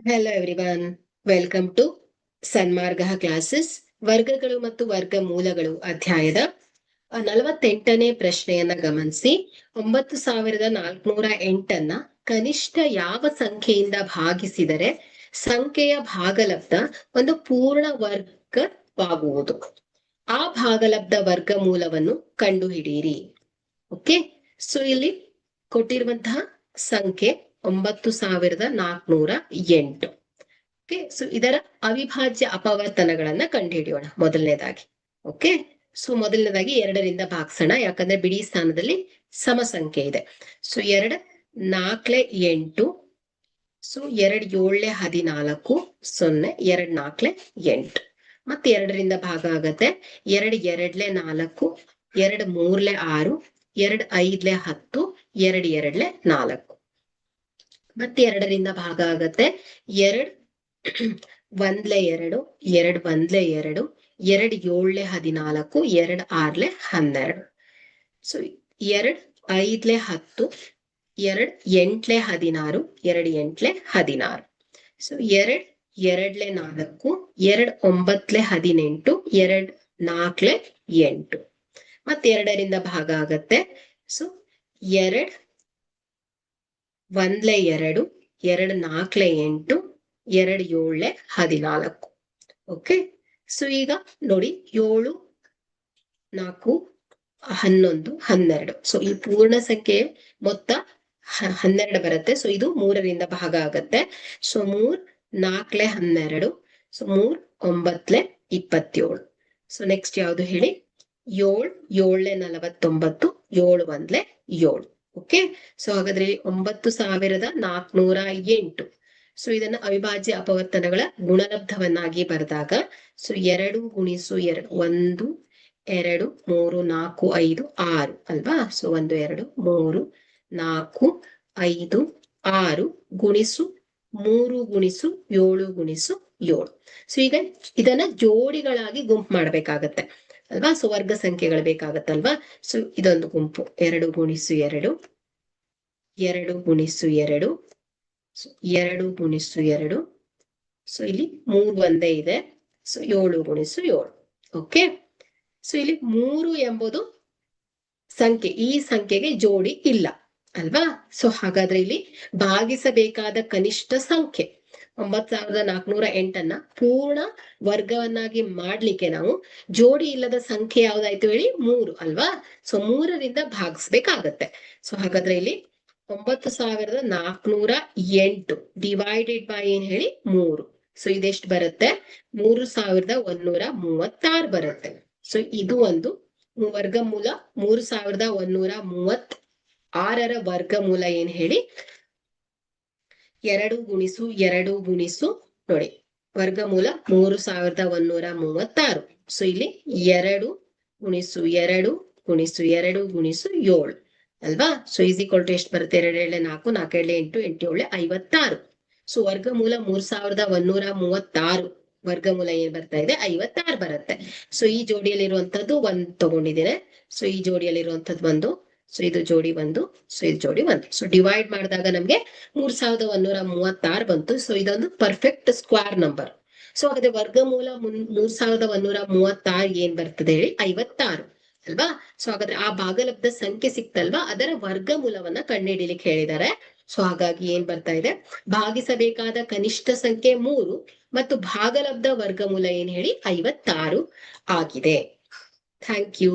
Hello everyone. Welcome to Sanmarga classes. ವರ್ಗಗಳು ಮತ್ತು ವರ್ಗ ಮೂಲಗಳು ಅಧ್ಯಾಯದ 48ನೇ ಪ್ರಶ್ನೆಯನ್ನ ಗಮನಿಸಿ. 9408 ಕನಿಷ್ಠ ಯಾವ ಸಂಖ್ಯೆಯಿಂದ ಭಾಗಿಸಿದರೆ ಸಂಖ್ಯೆಯ ಭಾಗಲಬ್ಧ ಒಂದು ಪೂರ್ಣ ವರ್ಗವಾಗುವುದು. ಆ ಭಾಗಲಬ್ಧ ವರ್ಗಮೂಲವನ್ನು ಕಂಡುಹಿಡಿಯಿರಿ. ಓಕೆ, ಸೊ ಇಲ್ಲಿ ಕೊಟ್ಟಿರುವಂತಹ ಸಂಖ್ಯೆ 9408. ಓಕೆ, ಸೊ ಇದರ ಅವಿಭಾಜ್ಯ ಅಪವರ್ತನಗಳನ್ನ ಕಂಡುಹಿಡಿಯೋಣ ಮೊದಲನೇದಾಗಿ. ಓಕೆ, ಸೊ ಮೊದಲನೇದಾಗಿ 2ರಿಂದ ಭಾಗಿಸೋಣ, ಯಾಕಂದ್ರೆ ಬಿಡಿ ಸ್ಥಾನದಲ್ಲಿ ಸಮ ಸಂಖ್ಯೆ ಇದೆ. So 2 4 8, so 2 7 14, 0 2 4 8. ಮತ್ತೆ 2ರಿಂದ ಭಾಗ ಆಗತ್ತೆ. 2 2 4, 2 3 6, 2 5 10, 2 2 4. ಮತ್ತೆ 2ರಿಂದ ಭಾಗ ಆಗತ್ತೆ. 2 1 2, 2 1 2, 2 7 14, 2 6 12. ಸೊ 2 5 10, 2 8 16, 2 8 16. ಸೊ 2 2 4, 2 9 18, 2 4 8. ಮತ್ತೆ 2ರಿಂದ ಭಾಗ ಆಗತ್ತೆ. ಸೊ 2 1 2, 2 4 8, 2 7 14. ಓಕೆ, ಸೊ ಈಗ ನೋಡಿ 7 4 11 12. ಸೊ ಈ ಪೂರ್ಣ ಸಂಖ್ಯೆ ಮೊತ್ತ 12 ಬರುತ್ತೆ. ಸೊ ಇದು 3ರಿಂದ ಭಾಗ ಆಗತ್ತೆ. So 3 4 12, so 3 9 27. ಸೊ ನೆಕ್ಸ್ಟ್ ಯಾವುದು ಹೇಳಿ? 7 7 49, 7 1 7. ಓಕೆ, ಸೊ ಹಾಗಾದ್ರೆ 9408. ಸೊ ಇದನ್ನ ಅವಿಭಾಜ್ಯ ಅಪವರ್ತನಗಳ ಗುಣಲಬ್ಧವನ್ನಾಗಿ ಬರೆದಾಗ, ಸೊ 2 ಗುಣಿಸು 2 1 2 3 4 5 6 ಅಲ್ವಾ? ಸೊ 1 2 3 4 5 6 ಗುಣಿಸು 3 ಗುಣಿಸು 7 ಗುಣಿಸು 7. ಸೊ ಈಗ ಇದನ್ನ ಜೋಡಿಗಳಾಗಿ ಗುಂಪು ಮಾಡ್ಬೇಕಾಗತ್ತೆ ಅಲ್ವಾ? ಸೊ ವರ್ಗ ಸಂಖ್ಯೆಗಳು ಬೇಕಾಗತ್ತಲ್ವಾ? ಸೊ ಇದೊಂದು ಗುಂಪು 2 ಗುಣಿಸು 2, 2 ಗುಣಿಸು 2, 2 ಗುಣಿಸು 2. ಸೊ ಇಲ್ಲಿ 3 ಒಂದೇ ಇದೆ. ಸೊ 7 ಗುಣಿಸು 7. ಓಕೆ, ಸೊ ಇಲ್ಲಿ 3 ಎಂಬುದು ಸಂಖ್ಯೆ, ಈ ಸಂಖ್ಯೆಗೆ ಜೋಡಿ ಇಲ್ಲ ಅಲ್ವಾ? ಸೊ ಹಾಗಾದ್ರೆ ಇಲ್ಲಿ ಭಾಗಿಸಬೇಕಾದ ಕನಿಷ್ಠ ಸಂಖ್ಯೆ 9408 ಪೂರ್ಣ ವರ್ಗವನ್ನಾಗಿ ಮಾಡ್ಲಿಕ್ಕೆ ನಾವು ಜೋಡಿ ಇಲ್ಲದ ಸಂಖ್ಯೆ ಯಾವ್ದಾಯ್ತು ಹೇಳಿ? 3 ಅಲ್ವಾ? ಸೊ 3ರಿಂದ ಭಾಗಿಸ್ಬೇಕಾಗತ್ತೆ. ಸೊ ಹಾಗಾದ್ರೆ ಇಲ್ಲಿ 9408 ಡಿವೈಡೆಡ್ ಬೈ ಏನ್ ಹೇಳಿ? 3. ಸೊ ಇದೆಷ್ಟು ಬರುತ್ತೆ? 3136 ಬರುತ್ತೆ. ಸೊ ಇದು ಒಂದು ವರ್ಗಮೂಲ. 3136ರ ವರ್ಗಮೂಲ ಏನ್ ಹೇಳಿ? 2 ಗುಣಿಸು 2 ಗುಣಿಸು ನೋಡಿ ವರ್ಗಮೂಲ 3136. ಸೊ ಇಲ್ಲಿ 2 ಗುಣಿಸು 2 ಗುಣಿಸು 2 ಗುಣಿಸು 7 ಅಲ್ವಾ? ಸೊ ಈಸ್ ಈಕ್ವಲ್ ಟು ಎಷ್ಟು ಬರುತ್ತೆ? 2 7 4, 4 7 8, 8 7 56. ಸೊ ವರ್ಗಮೂಲ 3136, ವರ್ಗಮೂಲ ಏನ್ ಬರ್ತಾ ಇದೆ? 56 ಬರುತ್ತೆ. ಸೊ ಈ ಜೋಡಿಯಲ್ಲಿರುವಂತದ್ದು 1 ತಗೊಂಡಿದ್ದೇನೆ. ಸೊ ಈ ಜೋಡಿಯಲ್ಲಿರುವಂತದ್ದು 1, ಸೊ ಇದು ಜೋಡಿ 1, ಸೊ ಇದು ಜೋಡಿ 1. ಸೊ ಡಿವೈಡ್ ಮಾಡಿದಾಗ ನಮ್ಗೆ 3136 ಬಂತು. ಸೊ ಇದೊಂದು ಪರ್ಫೆಕ್ಟ್ ಸ್ಕ್ವೇರ್ ನಂಬರ್. ಸೊ ಹಾಗಾದ್ರೆ ವರ್ಗಮೂಲ 3136 ಏನ್ ಬರ್ತದೆ ಹೇಳಿ? 56 ಅಲ್ವಾ? ಸೊ ಹಾಗಾದ್ರೆ ಆ ಭಾಗಲಬ್ಧ ಸಂಖ್ಯೆ ಸಿಕ್ತಲ್ವಾ, ಅದರ ವರ್ಗಮೂಲವನ್ನ ಕಂಡುಹಿಡಿಲಿಕ್ಕೆ ಹೇಳಿದ್ದಾರೆ. ಸೊ ಹಾಗಾಗಿ ಏನ್ ಬರ್ತಾ ಇದೆ? ಭಾಗಿಸಬೇಕಾದ ಕನಿಷ್ಠ ಸಂಖ್ಯೆ 3 ಮತ್ತು ಭಾಗಲಬ್ಧ ವರ್ಗಮೂಲ ಏನ್ ಹೇಳಿ? 56 ಆಗಿದೆ. Thank you.